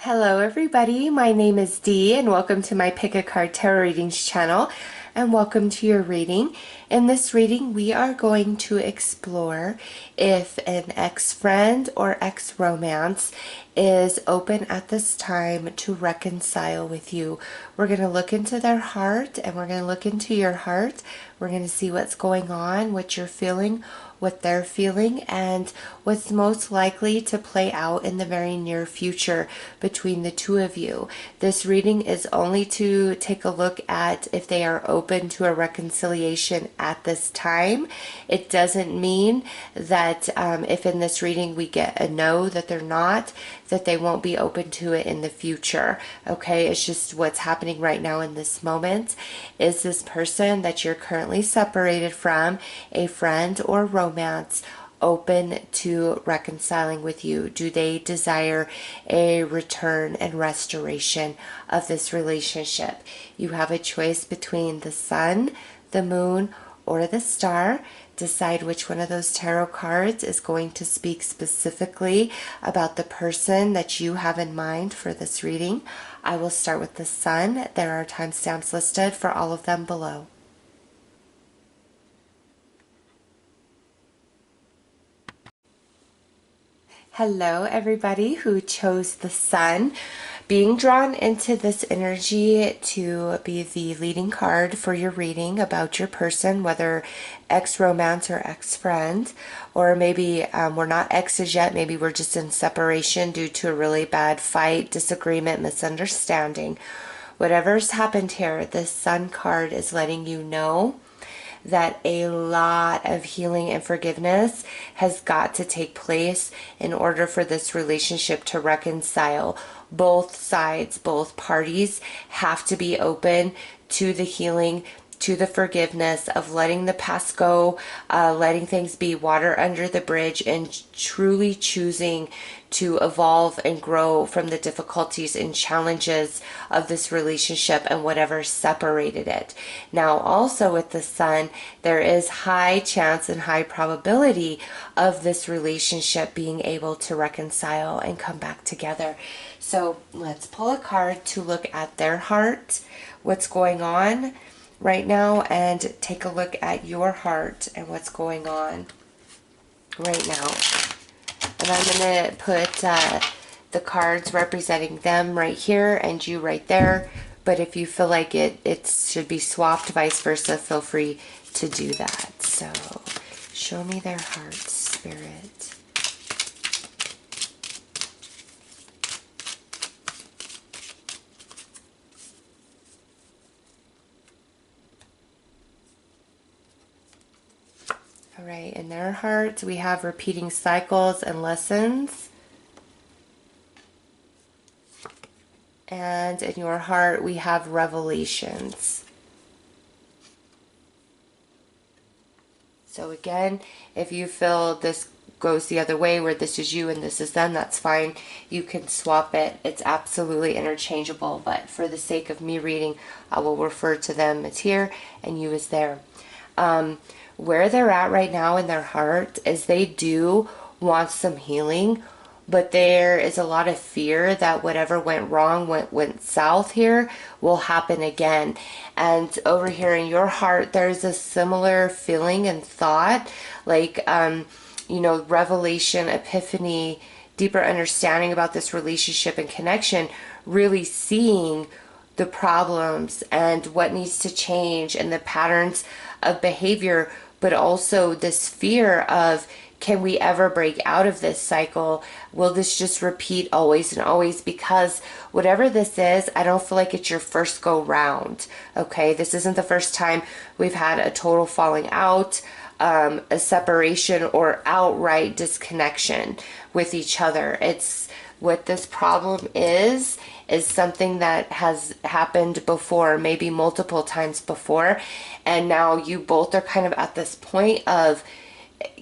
Hello everybody, my name is Dee and welcome to my Pick a Card Tarot Readings channel and welcome to your reading. In this reading we are going to explore if an ex-friend or ex-romance is open at this time to reconcile with you. We're going to look into their heart and we're going to look into your heart. We're going to see what's going on, what you're feeling, what they're feeling, and what's most likely to play out in the very near future between the two of you. This reading is only to take a look at if they are open to a reconciliation at this time. It doesn't mean that if in this reading we get a no, that they're not, that they won't be open to it in the future. Okay, it's just what's happening right now in this moment. Is this person that you're currently separated from, a friend or romance, open to reconciling with you? Do they desire a return and restoration of this relationship? You have a choice between the sun, the moon, or the star. Decide which one of those tarot cards is going to speak specifically about the person that you have in mind for this reading. I will start with the sun. There are timestamps listed for all of them below. Hello everybody who chose the sun. Being drawn into this energy to be the leading card for your reading about your person, whether ex-romance or ex-friend, or maybe we're not exes yet, maybe we're just in separation due to a really bad fight, disagreement, misunderstanding. Whatever's happened here, this sun card is letting you know that a lot of healing and forgiveness has got to take place in order for this relationship to reconcile. Both sides, both parties have to be open to the healing, to the forgiveness of letting the past go, letting things be water under the bridge, and truly choosing to evolve and grow from the difficulties and challenges of this relationship and whatever separated it. Now, also with the sun, there is high chance and high probability of this relationship being able to reconcile and come back together. So let's pull a card to look at their heart, what's going on right now, and take a look at your heart and what's going on right now. And I'm going to put the cards representing them right here and you right there. But if you feel like it should be swapped, vice versa, feel free to do that. So show me their heart, Spirit. All right, in their heart, we have repeating cycles and lessons. And in your heart, we have revelations. So again, if you feel this goes the other way, where this is you and this is them, that's fine. You can swap it. It's absolutely interchangeable. But for the sake of me reading, I will refer to them as here and you as there. Where they're at right now in their heart is they do want some healing, but there is a lot of fear that whatever went wrong, went south here, will happen again. And over here in your heart, there's a similar feeling and thought, like, you know, revelation, epiphany, deeper understanding about this relationship and connection, really seeing the problems and what needs to change and the patterns of behavior, but also this fear of, can we ever break out of this cycle? Will this just repeat always and always? Because whatever this is, I don't feel like it's your first go round. Okay, this isn't the first time we've had a total falling out, a separation, or outright disconnection with each other. It's what this problem is something that has happened before, maybe multiple times before, and now you both are kind of at this point of,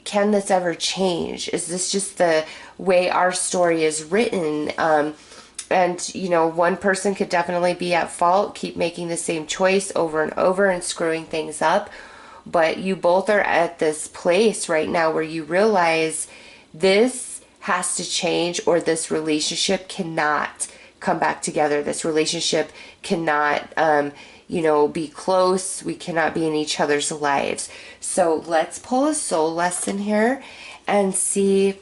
can this ever change? Is this just the way our story is written? And you know, one person could definitely be at fault, keep making the same choice over and over and screwing things up, but you both are at this place right now where you realize this has to change, or this relationship cannot come back together. This relationship cannot, you know, be close. We cannot be in each other's lives. So let's pull a soul lesson here and see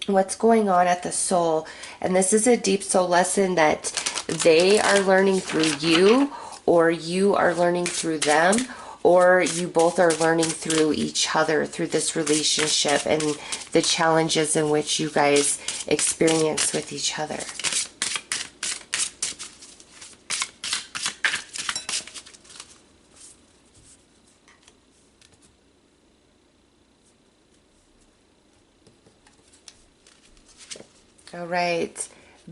what's going on at the soul. And this is a deep soul lesson that they are learning through you, or you are learning through them, or you both are learning through each other, through this relationship and the challenges in which you guys experience with each other. All right,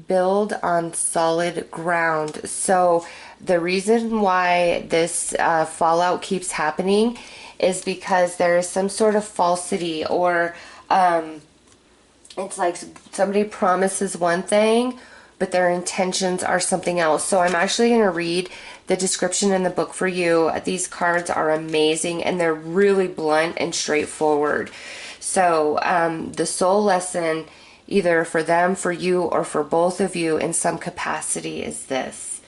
build on solid ground. So the reason why this fallout keeps happening is because there is some sort of falsity, or it's like somebody promises one thing, but their intentions are something else. So I'm actually going to read the description in the book for you. These cards are amazing, and they're really blunt and straightforward. So the soul lesson, either for them, for you, or for both of you in some capacity, is this.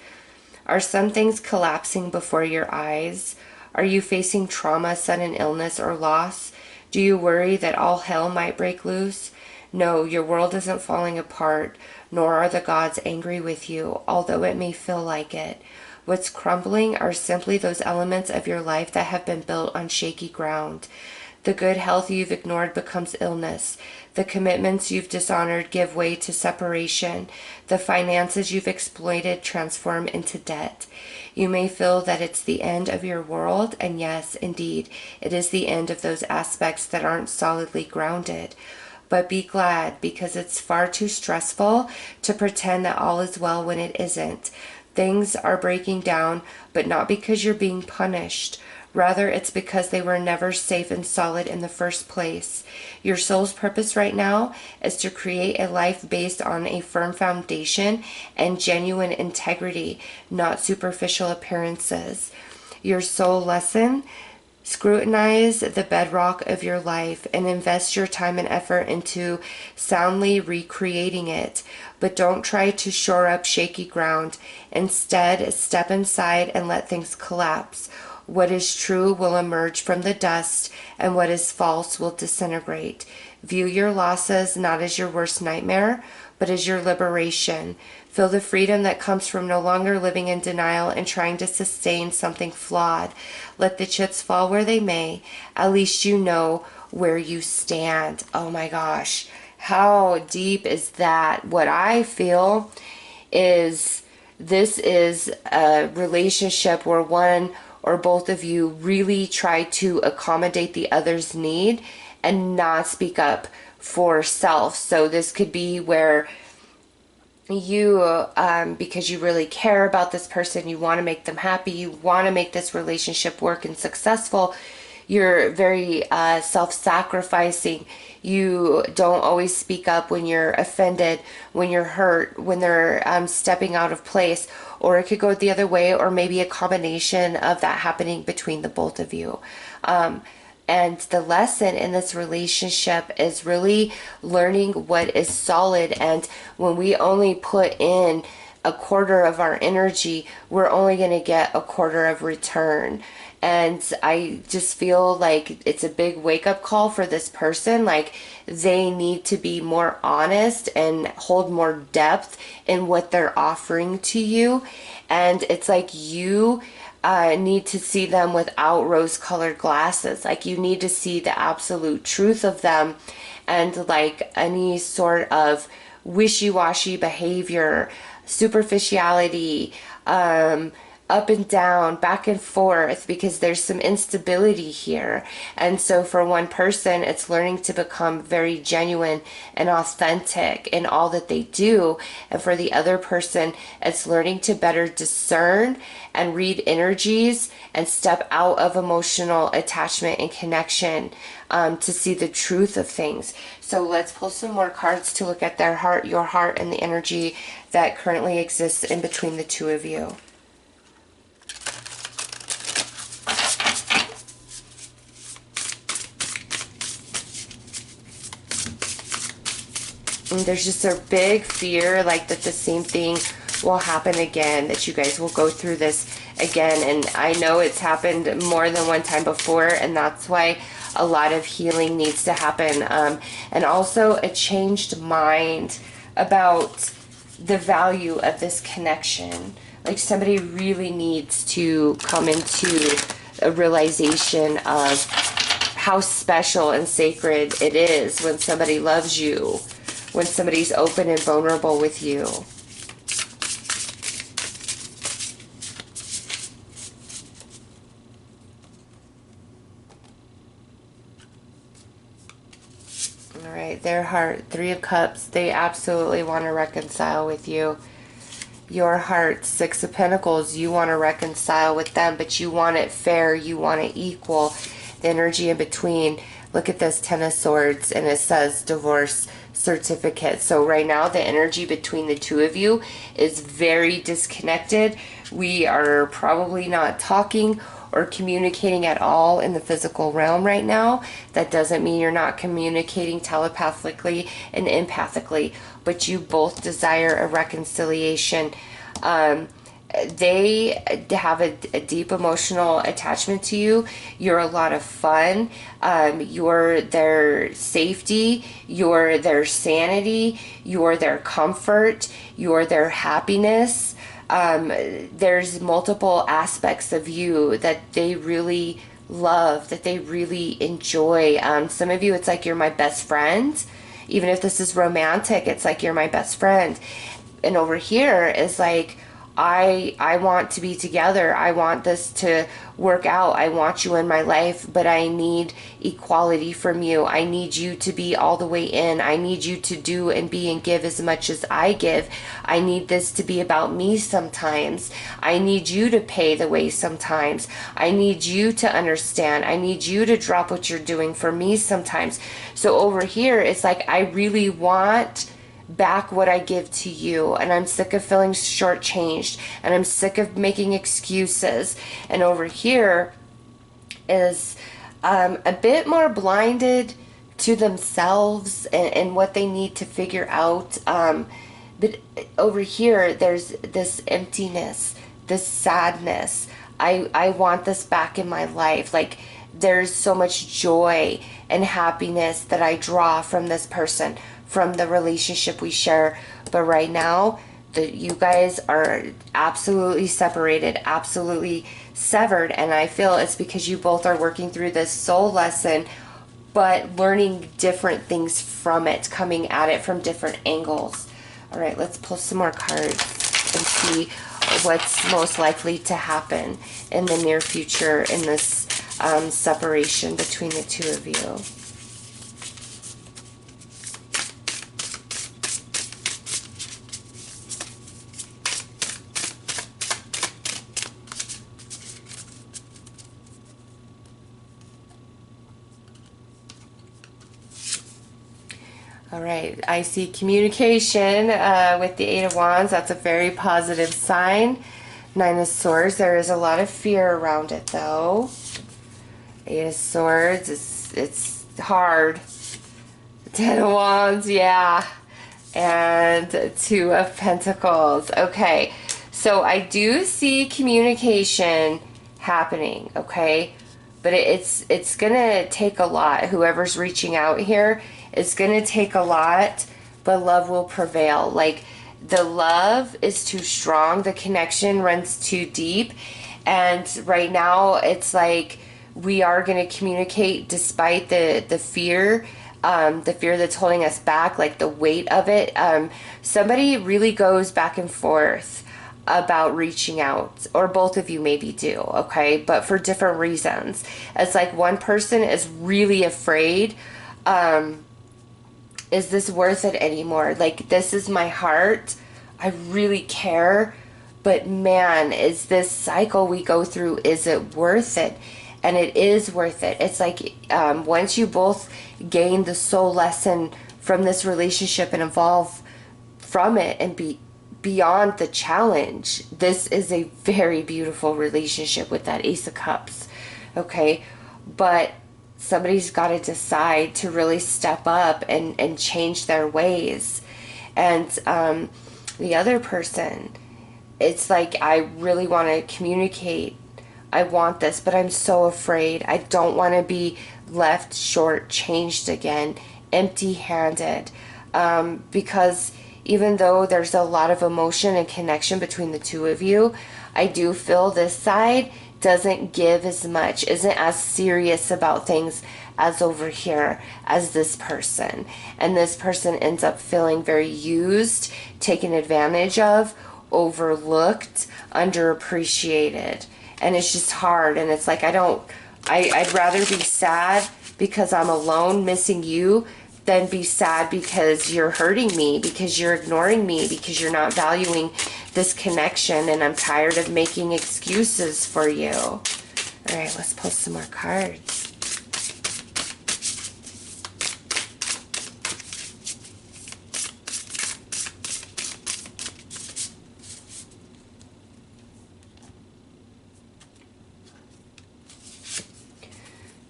Are some things collapsing before your eyes? Are you facing trauma, sudden illness, or loss? Do you worry that all hell might break loose? No, your world isn't falling apart, nor are the gods angry with you, although it may feel like it. What's crumbling are simply those elements of your life that have been built on shaky ground. The good health you've ignored becomes illness. The commitments you've dishonored give way to separation. The finances you've exploited transform into debt. You may feel that it's the end of your world, and yes, indeed, it is the end of those aspects that aren't solidly grounded. But be glad, because it's far too stressful to pretend that all is well when it isn't. Things are breaking down, but not because you're being punished. Rather, it's because they were never safe and solid in the first place. Your soul's purpose right now is to create a life based on a firm foundation and genuine integrity, not superficial appearances. Your soul lesson: scrutinize the bedrock of your life and invest your time and effort into soundly recreating it. But don't try to shore up shaky ground. Instead, step inside and let things collapse. What is true will emerge from the dust, and what is false will disintegrate. View your losses not as your worst nightmare, but as your liberation. Feel the freedom that comes from no longer living in denial and trying to sustain something flawed. Let the chips fall where they may. At least you know where you stand. Oh my gosh, how deep is that? What I feel is this is a relationship where one or both of you really try to accommodate the other's need and not speak up for self. So this could be where you, because you really care about this person, you want to make them happy, you want to make this relationship work and successful, you're very self-sacrificing. You don't always speak up when you're offended, when you're hurt, when they're stepping out of place. Or it could go the other way, or maybe a combination of that happening between the both of you. And the lesson in this relationship is really learning what is solid. And when we only put in a quarter of our energy, we're only going to get a quarter of return. And I just feel like it's a big wake-up call for this person. Like, they need to be more honest and hold more depth in what they're offering to you. And it's like you need to see them without rose-colored glasses. Like, you need to see the absolute truth of them, and like any sort of wishy-washy behavior, superficiality, up and down, back and forth, because there's some instability here. And so for one person, it's learning to become very genuine and authentic in all that they do. And for the other person, it's learning to better discern and read energies and step out of emotional attachment and connection to see the truth of things. So let's pull some more cards to look at their heart, your heart, and the energy that currently exists in between the two of you. And there's just a big fear, like that the same thing will happen again, that you guys will go through this again. And I know it's happened more than one time before, and that's why a lot of healing needs to happen. And also a changed mind about the value of this connection. Like somebody really needs to come into a realization of how special and sacred it is when somebody loves you, when somebody's open and vulnerable with you. All right, their heart, Three of Cups, they absolutely want to reconcile with you. Your heart, Six of Pentacles, you want to reconcile with them, but you want it fair, you want it equal. The energy in between, look at this Ten of Swords, and it says divorce certificate. So right now the energy between the two of you is very disconnected. We are probably not talking or communicating at all in the physical realm right now. That doesn't mean you're not communicating telepathically and empathically, but you both desire a reconciliation. They have a deep emotional attachment to you. You're a lot of fun. You're their safety. You're their sanity. You're their comfort. You're their happiness. There's multiple aspects of you that they really love, that they really enjoy. Some of you, it's like you're my best friend. Even if this is romantic, it's like you're my best friend. And over here is like, I want to be together. I want this to work out. I want you in my life, but I need equality from you. I need you to be all the way in. I need you to do and be and give as much as I give. I need this to be about me sometimes. I need you to pay the way sometimes. I need you to understand. I need you to drop what you're doing for me sometimes. So over here, it's like I really want back what I give to you, and I'm sick of feeling shortchanged, and I'm sick of making excuses. And over here is a bit more blinded to themselves and what they need to figure out. But over here, there's this emptiness, this sadness. I want this back in my life. Like there's so much joy and happiness that I draw from this person, from the relationship we share. But right now, you guys are absolutely separated, absolutely severed. And I feel it's because you both are working through this soul lesson, but learning different things from it, coming at it from different angles. All right, let's pull some more cards and see what's most likely to happen in the near future in this separation between the two of you. All right, I see communication with the Eight of Wands. That's a very positive sign. Nine of Swords, there is a lot of fear around it though. Eight of Swords, it's hard. Ten of Wands, yeah. And Two of Pentacles. Okay, so I do see communication happening, okay? But it's gonna take a lot. Whoever's reaching out here, it's gonna take a lot, but love will prevail. Like the love is too strong, the connection runs too deep, and right now it's like we are gonna communicate despite the fear. The fear that's holding us back, like the weight of it. Somebody really goes back and forth about reaching out, or both of you maybe do, okay, but for different reasons. It's like one person is really afraid, is this worth it anymore? Like, this is my heart, I really care, but man, is this cycle we go through, is it worth it? And it is worth it. It's like once you both gain the soul lesson from this relationship and evolve from it and be beyond the challenge, this is a very beautiful relationship with that Ace of Cups, okay? But somebody's got to decide to really step up and change their ways. And the other person it's like I really want to communicate. I want this, but I'm so afraid. I don't want to be left shortchanged again, empty-handed, because even though there's a lot of emotion and connection between the two of you, I do feel this side doesn't give as much, isn't as serious about things as over here as this person. And this person ends up feeling very used, taken advantage of, overlooked, underappreciated. And it's just hard. And it's like, I'd rather be sad because I'm alone missing you than be sad because you're hurting me, because you're ignoring me, because you're not valuing this connection, and I'm tired of making excuses for you. All right, let's pull some more cards.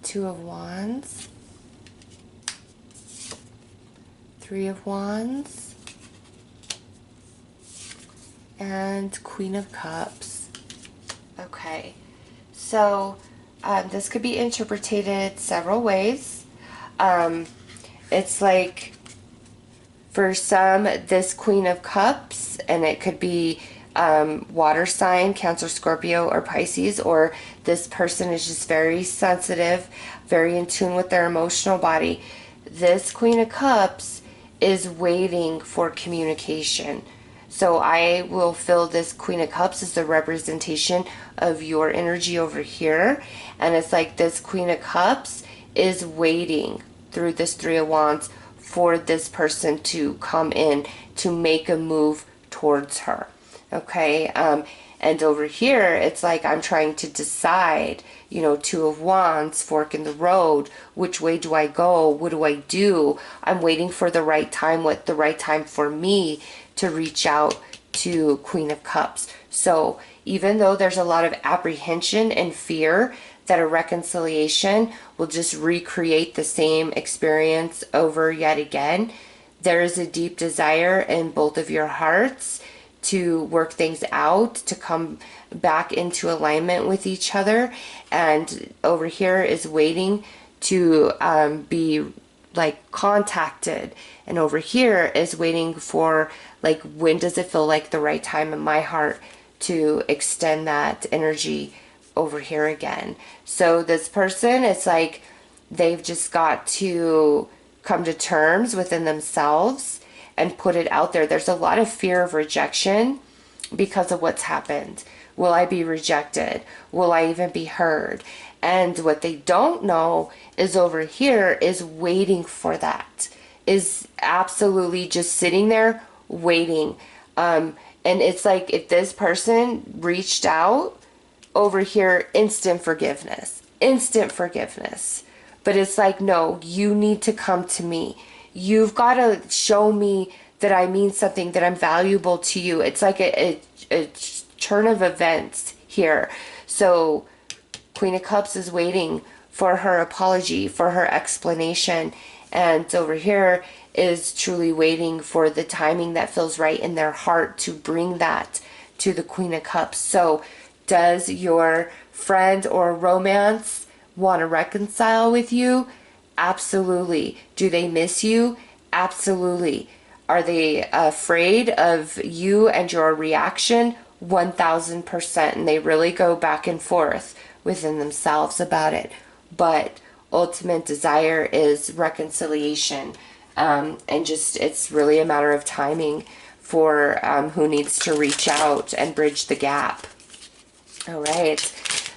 Two of Wands, Three of Wands, and Queen of Cups. Okay, so this could be interpreted several ways. It's like, for some, this Queen of Cups, and it could be water sign, Cancer, Scorpio, or Pisces, or this person is just very sensitive, very in tune with their emotional body. This Queen of Cups is waiting for communication. So I will feel this Queen of Cups as the representation of your energy over here. And it's like this Queen of Cups is waiting through this Three of Wands for this person to come in, to make a move towards her. Okay, and over here, it's like I'm trying to decide, you know, Two of Wands, fork in the road. Which way do I go? What do I do? I'm waiting for the right time, what the right time for me to reach out to Queen of Cups. So even though there's a lot of apprehension and fear that a reconciliation will just recreate the same experience over yet again, there is a deep desire in both of your hearts to work things out, to come back into alignment with each other. And over here is waiting to be like contacted, and over here is waiting for, like, when does it feel like the right time in my heart to extend that energy over here again. So this person, it's like they've just got to come to terms within themselves and put it out there. There's a lot of fear of rejection because of what's happened. Will I be rejected? Will I even be heard? And what they don't know is over here is waiting for that. Is absolutely just sitting there waiting. And it's like, if this person reached out over here, instant forgiveness. Instant forgiveness. But it's like, no, you need to come to me. You've got to show me that I mean something, that I'm valuable to you. It's like a turn of events here. So Queen of Cups is waiting for her apology, for her explanation. And over here is truly waiting for the timing that feels right in their heart to bring that to the Queen of Cups. So does your friend or romance want to reconcile with you? Absolutely. Do they miss you? Absolutely. Are they afraid of you and your reaction? 1000%. And they really go back and forth within themselves about it. But ultimate desire is reconciliation. And just, it's really a matter of timing for who needs to reach out and bridge the gap. All right.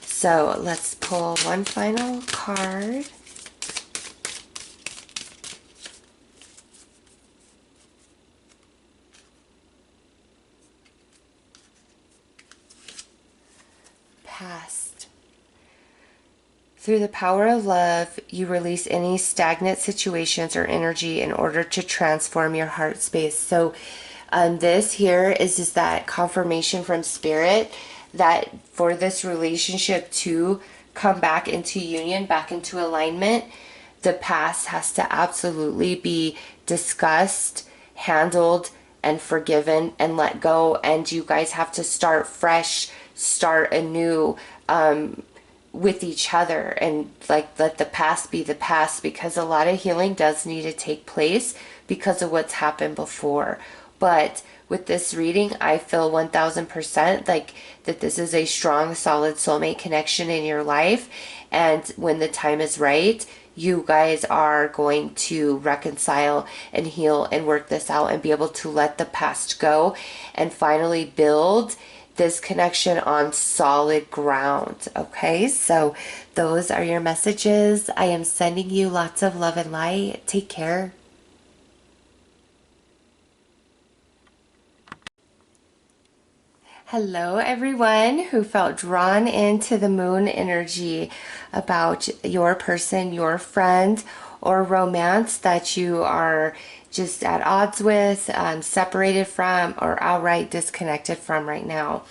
So let's pull one final card. Past. Through the power of love, you release any stagnant situations or energy in order to transform your heart space. So this here is just that confirmation from Spirit that for this relationship to come back into union, back into alignment, the past has to absolutely be discussed, handled, and forgiven and let go, and you guys have to start fresh, start anew, with each other, and like let the past be the past, because a lot of healing does need to take place because of what's happened before. But with this reading, I feel 1000% like that this is a strong, solid soulmate connection in your life, and when the time is right, you guys are going to reconcile and heal and work this out and be able to let the past go and finally build this connection on solid ground. Okay, so those are your messages. I am sending you lots of love and light. Take care. Hello, everyone who felt drawn into the moon energy about your person, your friend, or romance that you are just at odds with, separated from, or outright disconnected from right now.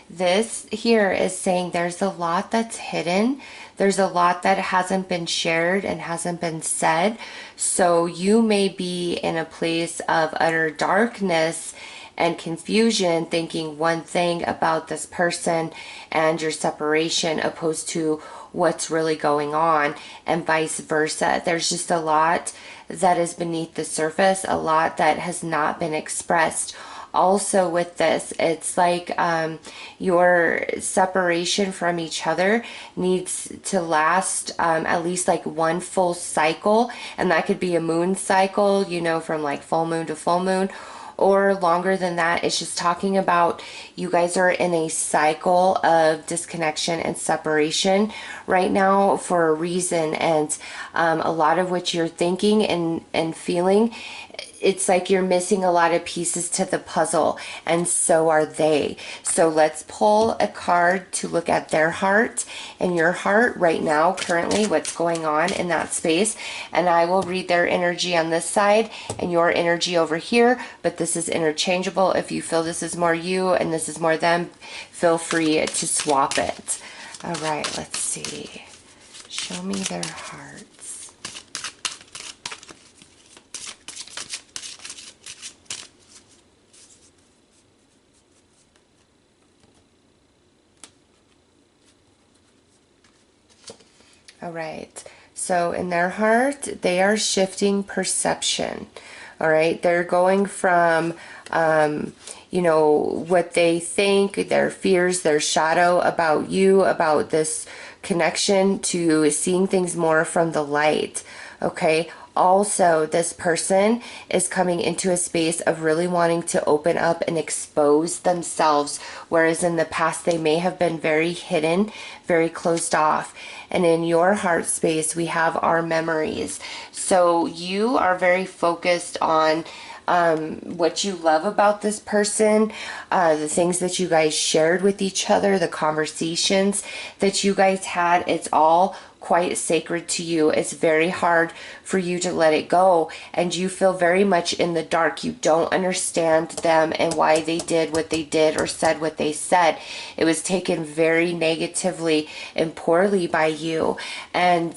This here is saying there's a lot that's hidden. There's a lot that hasn't been shared and hasn't been said. So you may be in a place of utter darkness and confusion, thinking one thing about this person and your separation opposed to what's really going on, and vice versa. There's just a lot that is beneath the surface, a lot that has not been expressed. Also with this, it's like your separation from each other needs to last at least like one full cycle, and that could be a moon cycle, you know, from like full moon to full moon, or longer than that. It's just talking about you guys are in a cycle of disconnection and separation right now for a reason, and a lot of what you're thinking and feeling, it's like you're missing a lot of pieces to the puzzle, and so are they. So let's pull a card to look at their heart and your heart right now, currently, what's going on in that space. And I will read their energy on this side and your energy over here, but this is interchangeable. If you feel this is more you and this is more them, feel free to swap it. All right, let's see. Show me their hearts. All right, so in their heart, they are shifting perception. All right, they're going from, you know, what they think, their fears, their shadow about you, about this connection, to seeing things more from the light. Okay, also this person is coming into a space of really wanting to open up and expose themselves, whereas in the past they may have been very hidden, very closed off. And in your heart space, we have our memories. So you are very focused on what you love about this person, the things that you guys shared with each other, the conversations that you guys had. It's all quite sacred to you. It's very hard for you to let it go, and you feel very much in the dark. You don't understand them and why they did what they did or said what they said. It was taken very negatively and poorly by you, and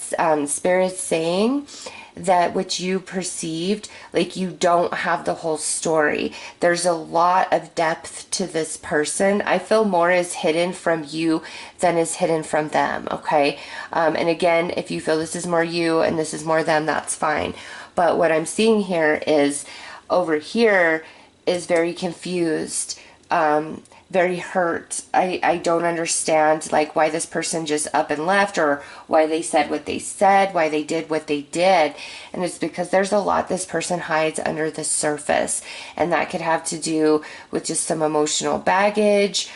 Spirit's saying that what you perceived, like, you don't have the whole story. There's a lot of depth to this person. I feel more is hidden from you than is hidden from them, okay? And again, if you feel this is more you and this is more them, that's fine. But what I'm seeing here is, over here is very confused, very hurt. I don't understand, like, why this person just up and left, or why they said what they said, why they did what they did. And it's because there's a lot this person hides under the surface, and that could have to do with just some emotional baggage,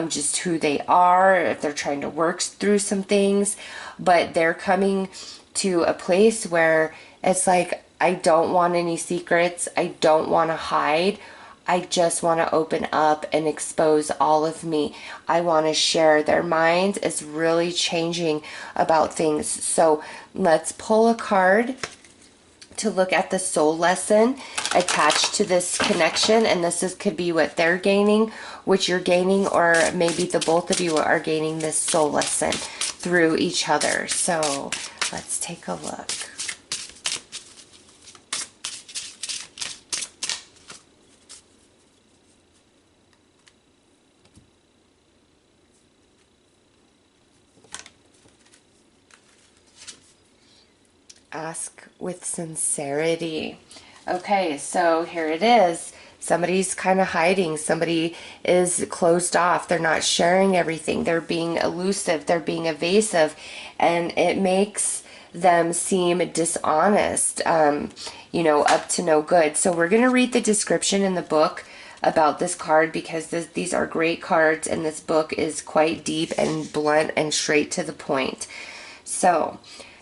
just who they are, if they're trying to work through some things. But they're coming to a place where it's like, I don't want any secrets, I don't want to hide, I just want to open up and expose all of me. I want to share. Their mind is really changing about things. So let's pull a card to look at the soul lesson attached to this connection. And this could be what they're gaining, what you're gaining, or maybe the both of you are gaining this soul lesson through each other. So let's take a look. Ask with sincerity. Okay, so here it is. Somebody's kind of hiding. Somebody is closed off. They're not sharing everything. They're being elusive. They're being evasive. And it makes them seem dishonest, up to no good. So we're going to read the description in the book about this card, because these are great cards, and this book is quite deep and blunt and straight to the point. So,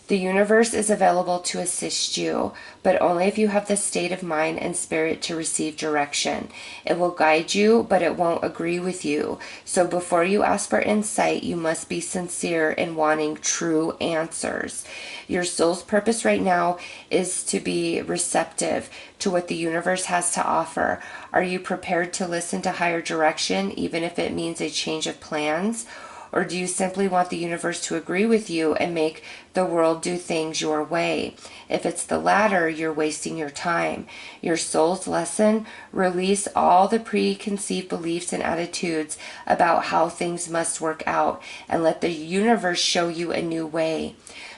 the universe is available to assist you, but only if you have the state of mind and spirit to receive direction. It will guide you, but it won't agree with you. So before you ask for insight, you must be sincere in wanting true answers. Your soul's purpose right now is to be receptive to what the universe has to offer. Are you prepared to listen to higher direction, even if it means a change of plans? Or do you simply want the universe to agree with you and make the world do things your way? If it's the latter, you're wasting your time. Your soul's lesson: release all the preconceived beliefs and attitudes about how things must work out, and let the universe show you a new way.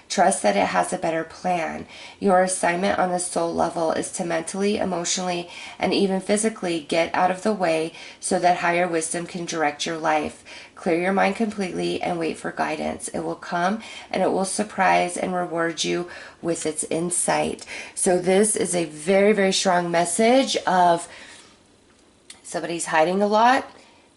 Trust that it has a better plan. Your assignment on the soul level is to mentally, emotionally, and even physically get out of the way so that higher wisdom can direct your life. Clear your mind completely and wait for guidance. It will come, and it will surprise and reward you with its insight. So this is a very, very strong message of somebody's hiding a lot.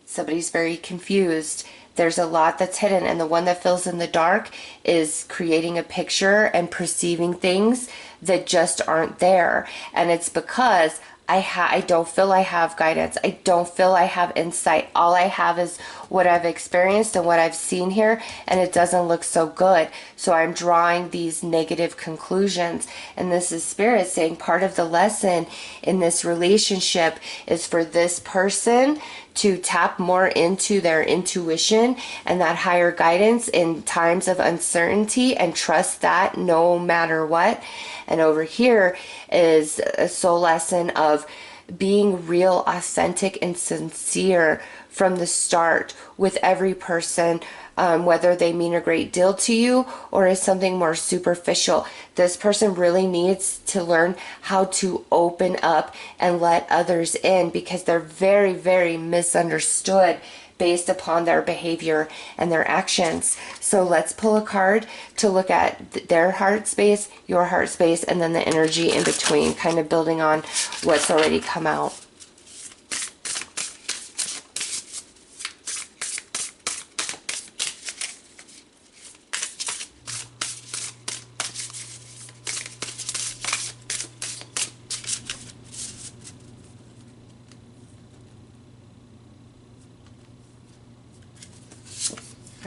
Somebody's very confused. There's a lot that's hidden, and the one that fills in the dark is creating a picture and perceiving things that just aren't there. And it's because I don't feel I have guidance. I don't feel I have insight. All I have is what I've experienced and what I've seen here, and it doesn't look so good. So I'm drawing these negative conclusions. And this is Spirit saying part of the lesson in this relationship is for this person to tap more into their intuition and that higher guidance in times of uncertainty, and trust that no matter what. And over here is a soul lesson of being real, authentic, and sincere from the start with every person, whether they mean a great deal to you or is something more superficial. This person really needs to learn how to open up and let others in, because they're very, very misunderstood based upon their behavior and their actions. So let's pull a card to look at their heart space, your heart space, and then the energy in between, kind of building on what's already come out.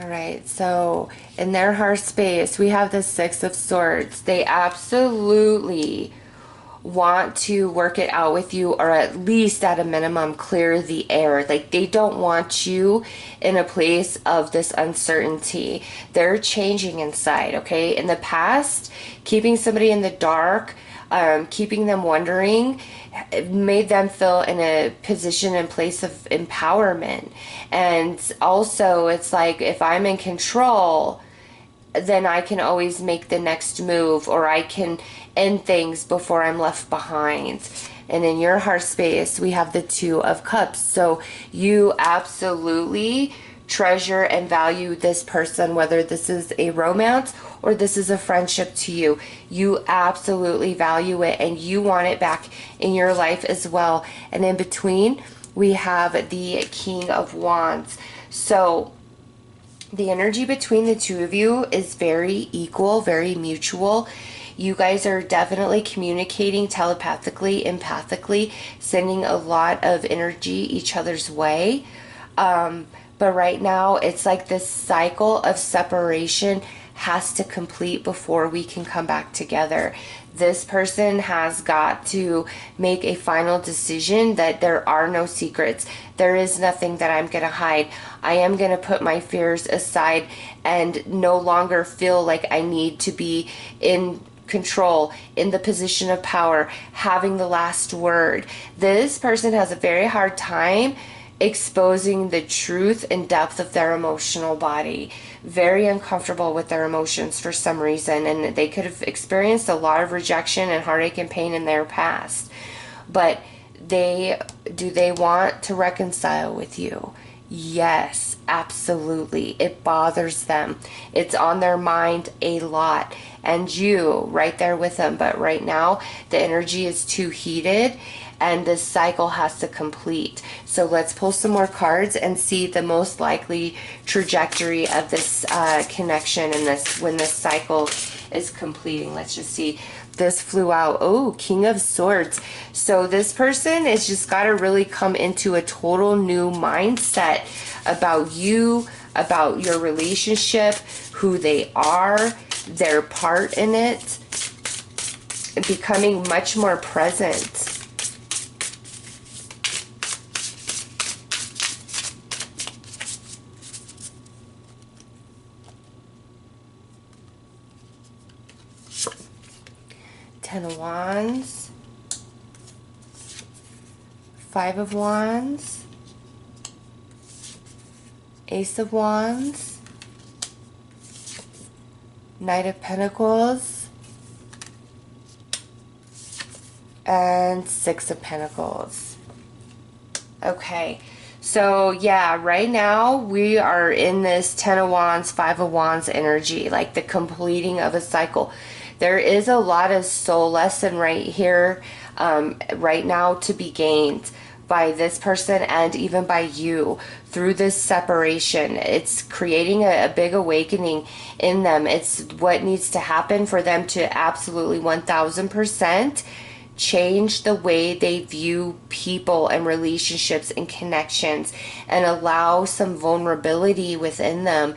All right, so in their heart space, we have the Six of Swords. They absolutely want to work it out with you, or at least at a minimum clear the air. Like, they don't want you in a place of this uncertainty. They're changing inside, okay? In the past, keeping somebody in the dark, keeping them wondering, it made them feel in a position and place of empowerment. And also, it's like, if I'm in control, then I can always make the next move, or I can end things before I'm left behind. And in your heart space, we have the Two of Cups. So you absolutely treasure and value this person, whether this is a romance or this is a friendship to you. You absolutely value it, and you want it back in your life as well. And in between, we have the King of Wands. So the energy between the two of you is very equal, very mutual. You guys are definitely communicating telepathically, empathically, sending a lot of energy each other's way. But right now, it's like this cycle of separation has to complete before we can come back together. This person has got to make a final decision that there are no secrets. There is nothing that I'm going to hide. I am going to put my fears aside and no longer feel like I need to be in control, in the position of power, having the last word. This person has a very hard time exposing the truth and depth of their emotional body. Very uncomfortable with their emotions for some reason, and they could have experienced a lot of rejection and heartache and pain in their past. But do they want to reconcile with you? Yes, absolutely. It bothers them. It's on their mind a lot. And you, right there with them. But right now, the energy is too heated and this cycle has to complete. So let's pull some more cards and see the most likely trajectory of this connection and this when this cycle is completing. Let's just see. This flew out. Oh, King of Swords. So this person has just got to really come into a total new mindset about you, about your relationship, who they are, their part in it, becoming much more present. Ten of Wands, Five of Wands, Ace of Wands, Knight of Pentacles, and Six of Pentacles. Okay, so yeah, right now we are in this Ten of Wands, Five of Wands energy, like the completing of a cycle. There is a lot of soul lesson right here, right now to be gained by this person and even by you through this separation. It's creating a big awakening in them. It's what needs to happen for them to absolutely 1000% change the way they view people and relationships and connections, and allow some vulnerability within them,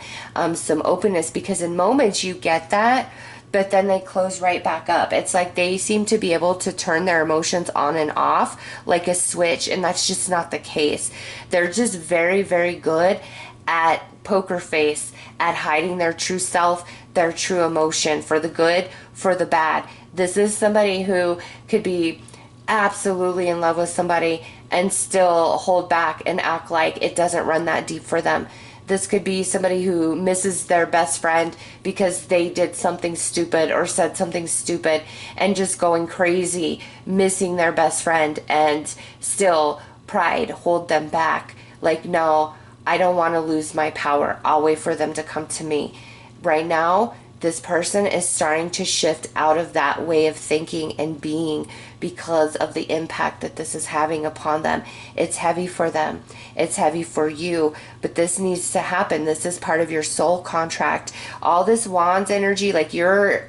some openness, because in moments you get that, but then they close right back up. It's like they seem to be able to turn their emotions on and off like a switch, and that's just not the case. They're just very, very good at poker face, at hiding their true self, their true emotion, for the good, for the bad. This is somebody who could be absolutely in love with somebody and still hold back and act like it doesn't run that deep for them. This could be somebody who misses their best friend because they did something stupid or said something stupid and just going crazy, missing their best friend, and still pride hold them back. Like, no, I don't want to lose my power. I'll wait for them to come to me. Right now, this person is starting to shift out of that way of thinking and being because of the impact that this is having upon them. It's heavy for them. It's heavy for you, but this needs to happen. This is part of your soul contract. All this Wands energy, like your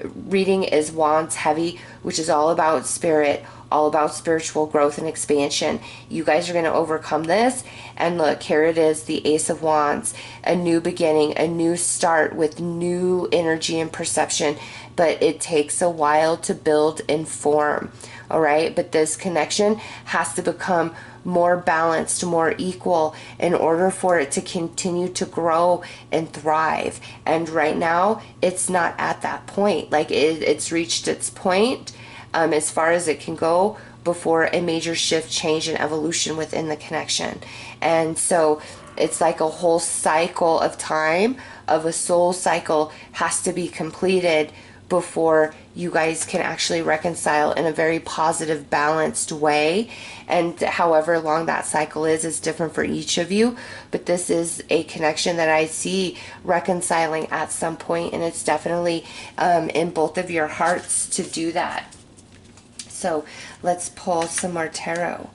reading is Wands heavy, which is all about spirit, all about spiritual growth and expansion. You guys are going to overcome this. And look, here it is, the Ace of Wands, a new beginning, a new start with new energy and perception. But it takes a while to build and form. All right. But this connection has to become more balanced, more equal, in order for it to continue to grow and thrive. And right now, it's not at that point. Like it's reached its point, as far as it can go before a major shift, change, and evolution within the connection. And so it's like a whole cycle of time, of a soul cycle, has to be completed before you guys can actually reconcile in a very positive, balanced way. And however long that cycle is different for each of you. But this is a connection that I see reconciling at some point, and it's definitely in both of your hearts to do that. So let's pull some more tarot.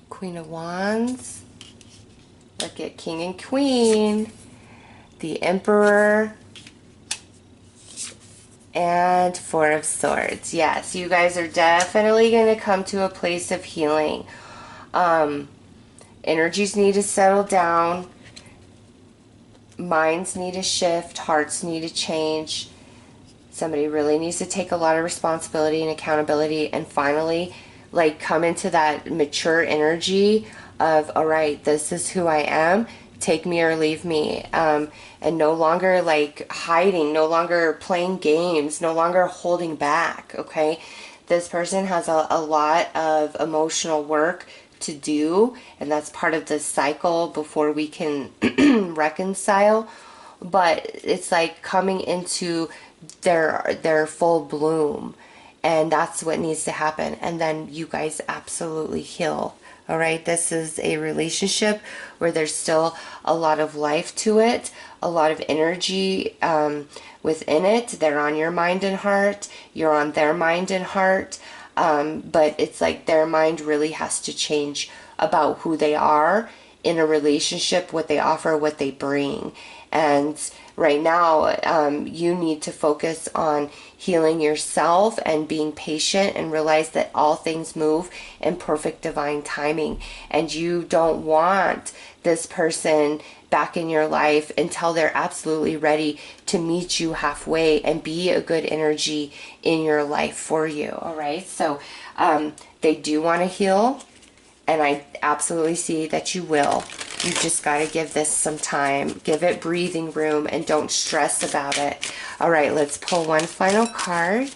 Queen of Wands. Look at King and Queen. The Emperor. And Four of Swords. Yes, you guys are definitely going to come to a place of healing. Energies need to settle down. minds need to shift, hearts need to change. Somebody really needs to take a lot of responsibility and accountability and finally like come into that mature energy of, all right, this is who I am, take me or leave me, and no longer like hiding, no longer playing games, no longer holding back. Okay, this person has a lot of emotional work to do, and that's part of the cycle before we can reconcile. But it's like coming into their full bloom, and that's what needs to happen, and then you guys absolutely heal. All right, this is a relationship where there's still a lot of life to it, a lot of energy within it. They're on your mind and heart, you're on their mind and heart, but it's like their mind really has to change about who they are in a relationship, what they offer, what they bring. And right now, you need to focus on healing yourself and being patient and realize that all things move in perfect divine timing. And you don't want this person back in your life until they're absolutely ready to meet you halfway and be a good energy in your life for you. All right. So they do want to heal, and I absolutely see that you will. You just got to give this some time. Give it breathing room and don't stress about it. All right, let's pull one final card.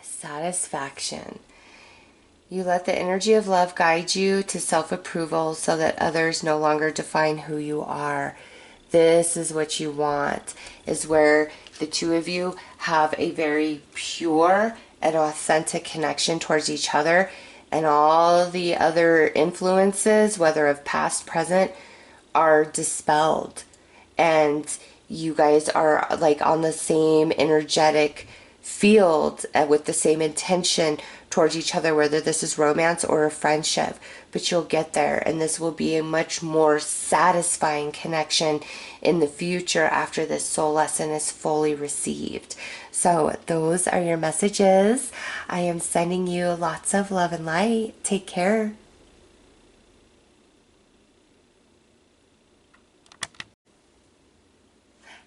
Satisfaction. You let the energy of love guide you to self-approval so that others no longer define who you are. This is what you want, is where the two of you have a very pure and authentic connection towards each other, and all the other influences, whether of past, present, are dispelled. And you guys are like on the same energetic field with the same intention towards each other, whether this is romance or a friendship. But you'll get there, and this will be a much more satisfying connection in the future after this soul lesson is fully received. So those are your messages. I am sending you lots of love and light. Take care.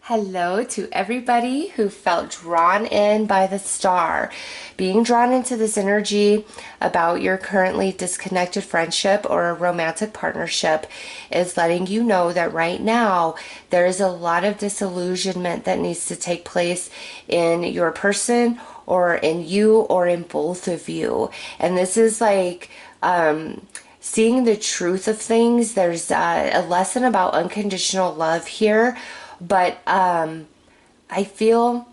Hello to everybody who felt drawn in by the star. Being drawn into this energy about your currently disconnected friendship or a romantic partnership is letting you know that right now there is a lot of disillusionment that needs to take place in your person or in you or in both of you. And this is like seeing the truth of things. There's a lesson about unconditional love here. But I feel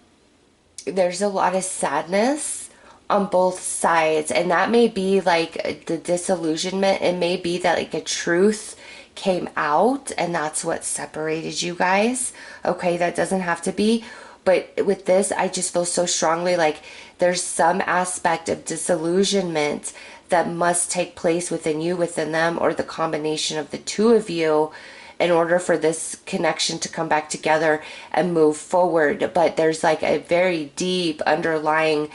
there's a lot of sadness on both sides, and that may be like the disillusionment. It may be that like a truth came out and that's what separated you guys. Okay, that doesn't have to be. But with this, I just feel so strongly like there's some aspect of disillusionment that must take place within you, within them, or the combination of the two of you in order for this connection to come back together and move forward. But there's like a very deep underlying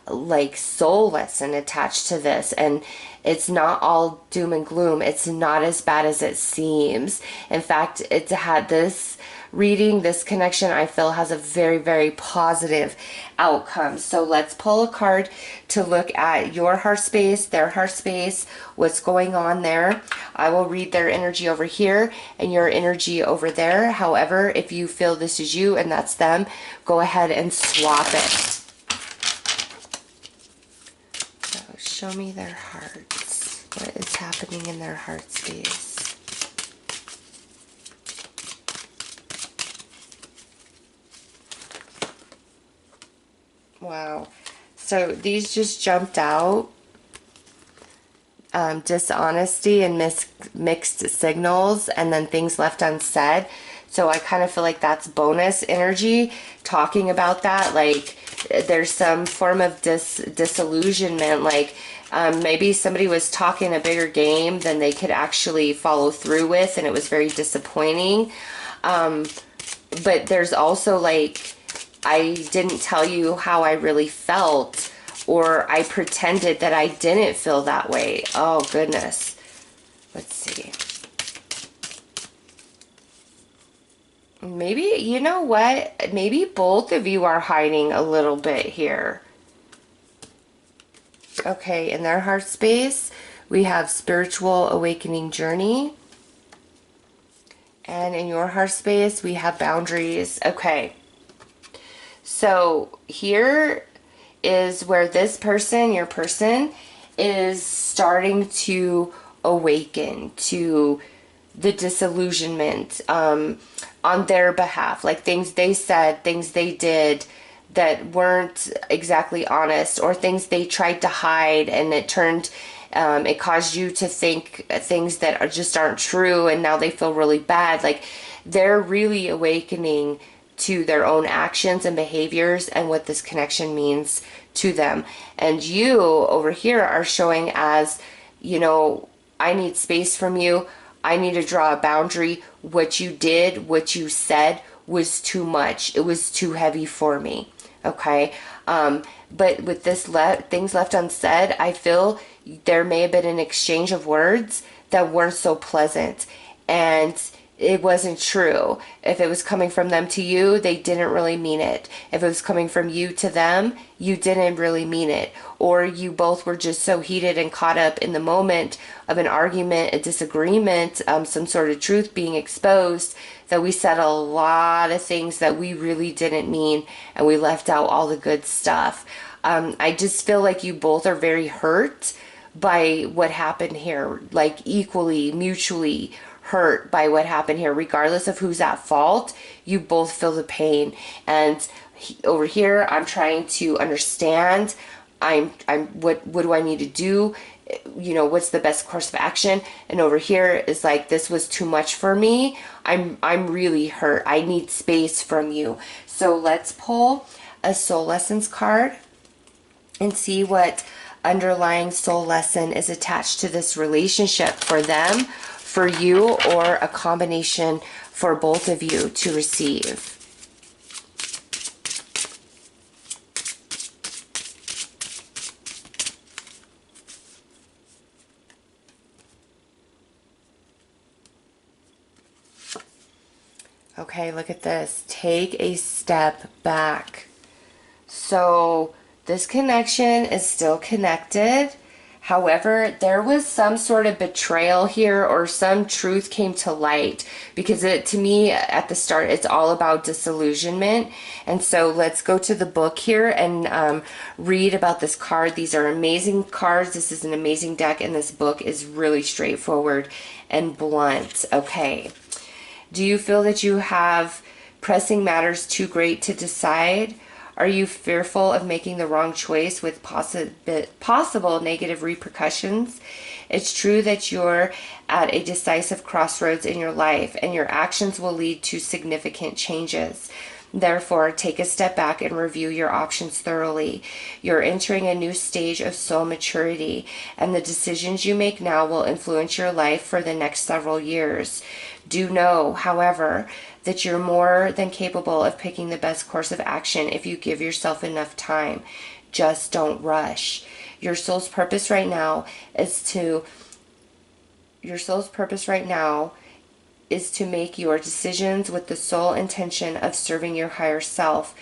like soul lesson attached to this, and it's not all doom and gloom. It's not as bad as it seems. In fact, it's had this reading, this connection, I feel has a very, very positive outcome. So let's pull a card to look at your heart space, their heart space, what's going on there. I will read their energy over here and your energy over there. However, if you feel this is you and that's them, go ahead and swap it. So show me their hearts. What is happening in their heart space? Wow. So these just jumped out. Dishonesty and mixed signals, and then things left unsaid. So I kind of feel like that's bonus energy talking about that. Like there's some form of disillusionment. Like maybe somebody was talking a bigger game than they could actually follow through with, and it was very disappointing. But there's also like I didn't tell you how I really felt, or I pretended that I didn't feel that way. Oh, goodness. Let's see. Maybe, you know what? Maybe both of you are hiding a little bit here. Okay, in their heart space, we have spiritual awakening journey. And in your heart space, we have boundaries. Okay. So here is where this person, your person, is starting to awaken to the disillusionment on their behalf. Like things they said, things they did that weren't exactly honest, or things they tried to hide, and it caused you to think things that just aren't true, and now they feel really bad. Like they're really awakening to their own actions and behaviors and what this connection means to them. And you over here are showing as, you know, I need space from you. I need to draw a boundary. What you did, what you said was too much. It was too heavy for me. Okay. But with this things left unsaid, I feel there may have been an exchange of words that weren't so pleasant, and it wasn't true. If it was coming from them to you, they didn't really mean it. If it was coming from you to them, you didn't really mean it. Or you both were just so heated and caught up in the moment of an argument, a disagreement, some sort of truth being exposed, that we said a lot of things that we really didn't mean, and we left out all the good stuff. I just feel like you both are very hurt by what happened here, like equally, mutually hurt by what happened here. Regardless of who's at fault, you both feel the pain. And over here, I'm trying to understand. What do I need to do? You know, what's the best course of action? And over here is like, this was too much for me. I'm really hurt. I need space from you. So let's pull a soul lessons card and see what underlying soul lesson is attached to this relationship for them, for you, or a combination for both of you to receive. Okay, look at this. Take a step back. So this connection is still connected. However, there was some sort of betrayal here, or some truth came to light, because to me at the start, it's all about disillusionment. And so let's go to the book here and read about this card. These are amazing cards. This is an amazing deck, and this book is really straightforward and blunt. Okay. Do you feel that you have pressing matters too great to decide? Are you fearful of making the wrong choice with possible negative repercussions? It's true that you're at a decisive crossroads in your life, and your actions will lead to significant changes. Therefore, take a step back and review your options thoroughly. You're entering a new stage of soul maturity, and the decisions you make now will influence your life for the next several years. Do know, however, that you're more than capable of picking the best course of action if you give yourself enough time. Just don't rush. Your soul's purpose right now is to make your decisions with the sole intention of serving your higher self.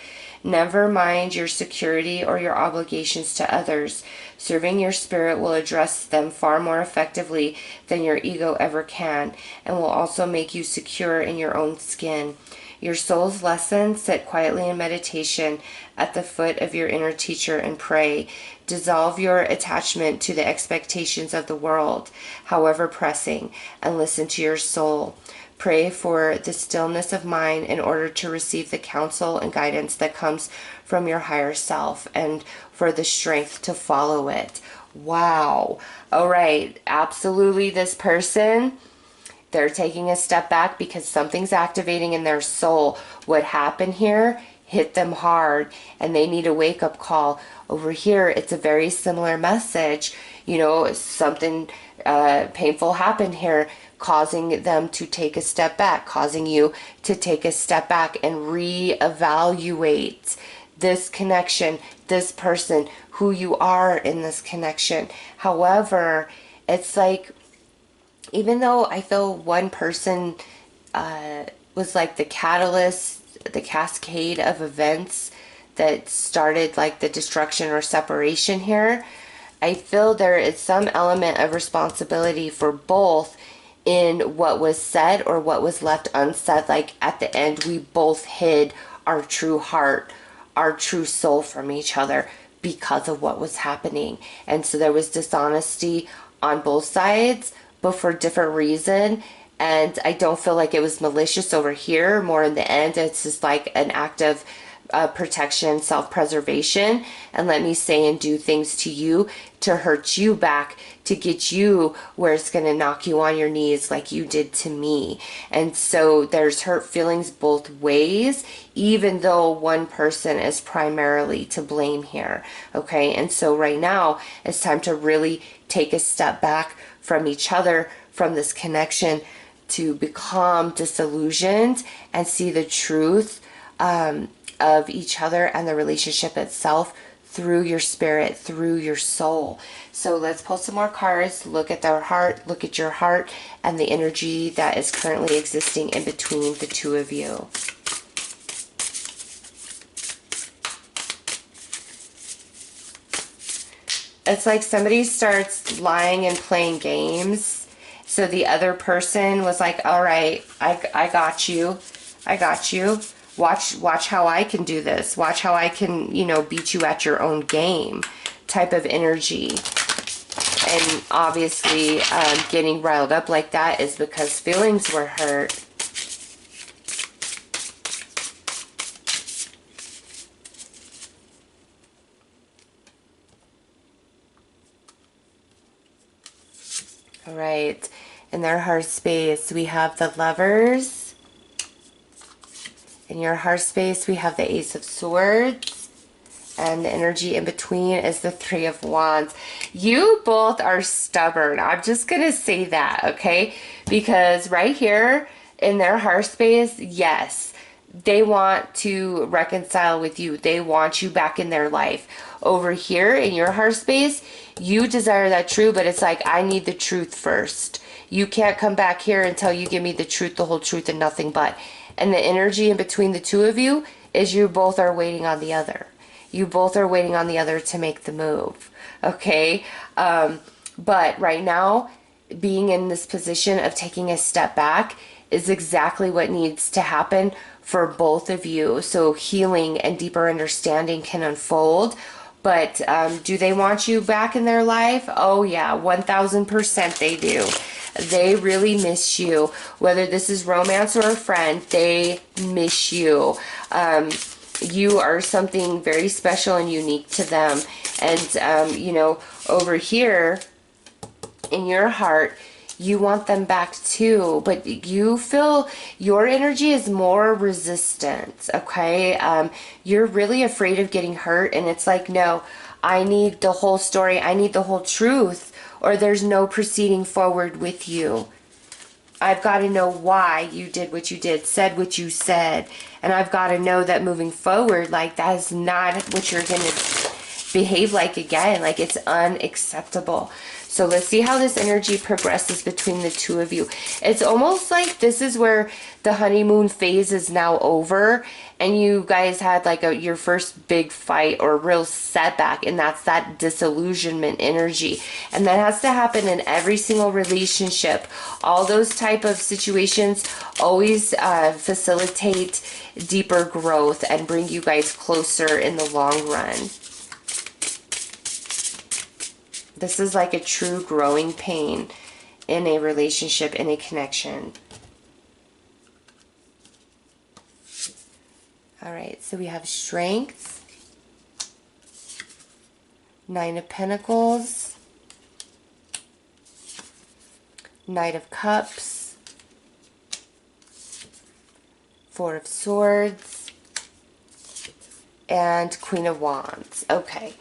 Never mind your security or your obligations to others. Serving your spirit will address them far more effectively than your ego ever can, and will also make you secure in your own skin. Your soul's lessons, sit quietly in meditation at the foot of your inner teacher and pray. Dissolve your attachment to the expectations of the world, however pressing, and listen to your soul. Pray for the stillness of mind in order to receive the counsel and guidance that comes from your higher self, and for the strength to follow it. Wow. All right. Absolutely. This person, they're taking a step back because something's activating in their soul. What happened here hit them hard, and they need a wake-up call. Over here, it's a very similar message. You know, something painful happened here, causing them to take a step back, causing you to take a step back and reevaluate this connection, this person, who you are in this connection. However, it's like, even though I feel one person was like the catalyst, the cascade of events that started like the destruction or separation here, I feel there is some element of responsibility for both in what was said or what was left unsaid. Like at the end, we both hid our true heart, our true soul from each other because of what was happening. And so there was dishonesty on both sides, but for different reason. And I don't feel like it was malicious over here. More in the end, it's just like an act of protection, self-preservation, and let me say and do things to you to hurt you back, to get you where it's going to knock you on your knees like you did to me. And so there's hurt feelings both ways, even though one person is primarily to blame here. Okay, and so right now it's time to really take a step back from each other, from this connection, to become disillusioned and see the truth of each other and the relationship itself through your spirit, through your soul. So let's pull some more cards, look at their heart, look at your heart, and the energy that is currently existing in between the two of you. It's like somebody starts lying and playing games. So the other person was like, all right, I got you. I got you. Watch how I can do this. Watch how I can, you know, beat you at your own game type of energy. And obviously getting riled up like that is because feelings were hurt. All right. In their heart space, we have the Lovers. In your heart space, we have the Ace of Swords. And the energy in between is the Three of Wands. You both are stubborn. I'm just going to say that, okay? Because right here in their heart space, yes, they want to reconcile with you. They want you back in their life. Over here in your heart space, you desire that truth, but it's like, I need the truth first. You can't come back here until you give me the truth, the whole truth, and nothing but. And the energy in between the two of you is you both are waiting on the other. You both are waiting on the other to make the move. Okay? But right now, being in this position of taking a step back is exactly what needs to happen for both of you. So healing and deeper understanding can unfold. But do they want you back in their life? Oh yeah, 1000% they do. They really miss you. Whether this is romance or a friend, they miss you. You are something very special and unique to them. And, you know, over here in your heart, you want them back too, but you feel your energy is more resistant, okay? You're really afraid of getting hurt, and it's like, no, I need the whole story. I need the whole truth, or there's no proceeding forward with you. I've got to know why you did what you did, said what you said, and I've got to know that moving forward, like, that is not what you're going to behave like again. Like, it's unacceptable. So let's see how this energy progresses between the two of you. It's almost like this is where the honeymoon phase is now over, and you guys had like your first big fight or real setback, and that's that disillusionment energy. And that has to happen in every single relationship. All those type of situations always facilitate deeper growth and bring you guys closer in the long run. This is like a true growing pain in a relationship, in a connection. All right, so we have Strength, Nine of Pentacles, Knight of Cups, Four of Swords, and Queen of Wands. Okay.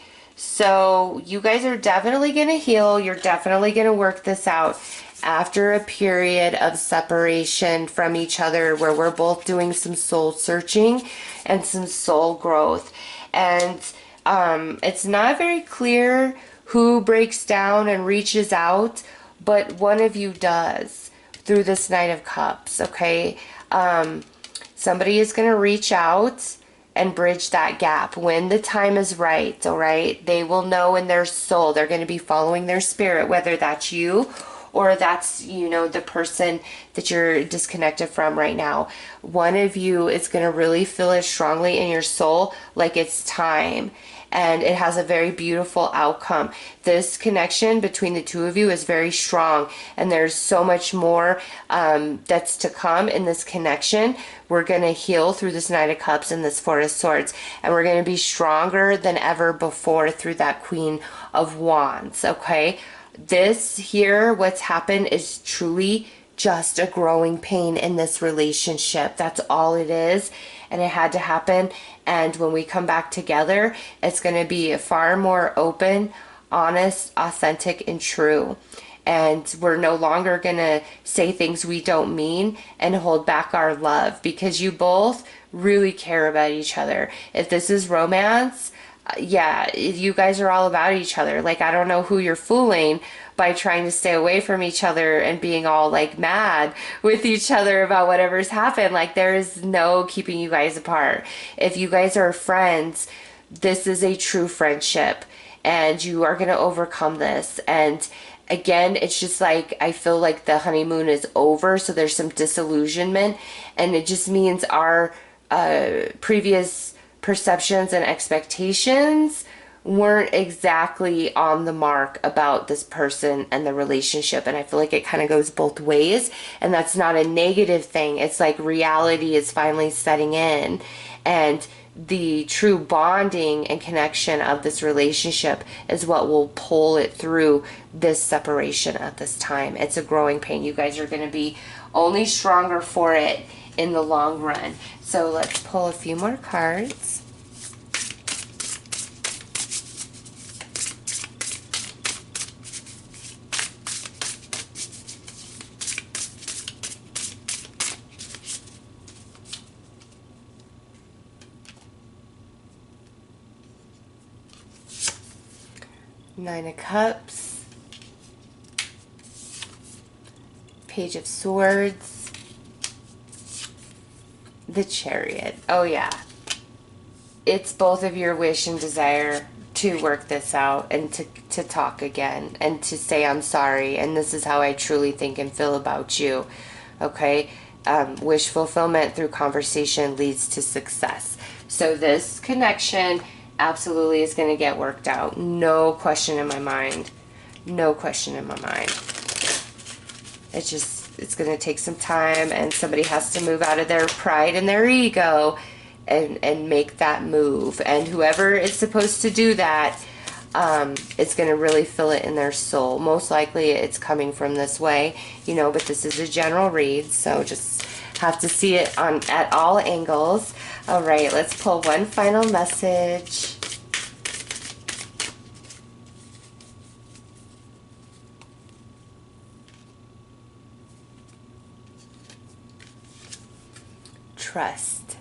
So you guys are definitely going to heal. You're definitely going to work this out. after a period of separation from each other where we're both doing some soul searching and some soul growth. And it's not very clear who breaks down and reaches out, but one of you does through this Knight of Cups, okay? Somebody is going to reach out and bridge that gap when the time is right, all right? They will know in their soul. They're going to be following their spirit, whether that's you or that's, you know, the person that you're disconnected from right now. One of you is going to really feel it strongly in your soul, like it's time. And it has a very beautiful outcome. This connection between the two of you is very strong, and there's so much more that's to come in this connection. We're going to heal through this Knight of Cups and this Four of Swords, and we're going to be stronger than ever before through that Queen of Wands, okay? This here, what's happened is truly just a growing pain in this relationship. That's all it is. And it had to happen. And when we come back together, it's going to be far more open, honest, authentic, and true. And we're no longer going to say things we don't mean and hold back our love, because you both really care about each other. If this is romance, yeah, you guys are all about each other. Like, I don't know who you're fooling by trying to stay away from each other and being all like mad with each other about whatever's happened. Like, there is no keeping you guys apart. If you guys are friends, this is a true friendship, and you are going to overcome this. And again, it's just like, I feel like the honeymoon is over, so there's some disillusionment, and it just means our previous perceptions and expectations weren't exactly on the mark about this person and the relationship. And I feel like it kind of goes both ways, and that's not a negative thing. It's like reality is finally setting in, and the true bonding and connection of this relationship is what will pull it through this separation at this time. It's a growing pain. You guys are going to be only stronger for it in the long run. So let's pull a few more cards. Nine of Cups, Page of Swords, the Chariot. Oh yeah, it's both of your wish and desire to work this out and to talk again and to say I'm sorry, and this is how I truly think and feel about you, okay? Wish fulfillment through conversation leads to success. So this connection absolutely is going to get worked out. No question in my mind. No question in my mind. It's going to take some time, and somebody has to move out of their pride and their ego and make that move. And whoever is supposed to do that, it's going to really feel it in their soul. Most likely it's coming from this way, you know, but this is a general read, so just have to see it at all angles. All right, let's pull one final message. Trust.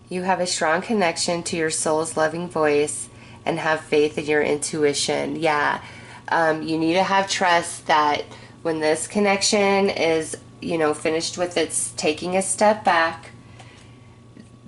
You have a strong connection to your soul's loving voice and have faith in your intuition. Yeah, you need to have trust that when this connection is, you know, finished with its taking a step back,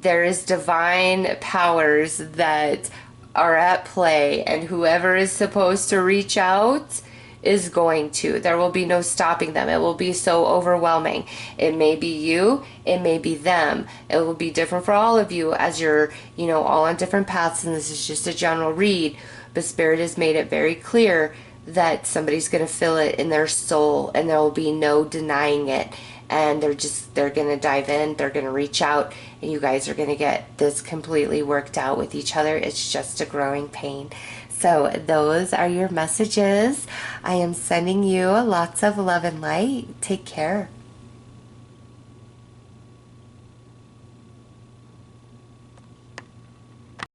there is divine powers that are at play, and whoever is supposed to reach out is going to. There will be no stopping them. It will be so overwhelming. It may be you, it may be them. It will be different for all of you as you're, you know, all on different paths, and this is just a general read. But Spirit has made it very clear that somebody's going to feel it in their soul, and there will be no denying it. And they're going to dive in, they're going to reach out, and you guys are going to get this completely worked out with each other. It's just a growing pain. So those are your messages. I am sending you lots of love and light. Take care.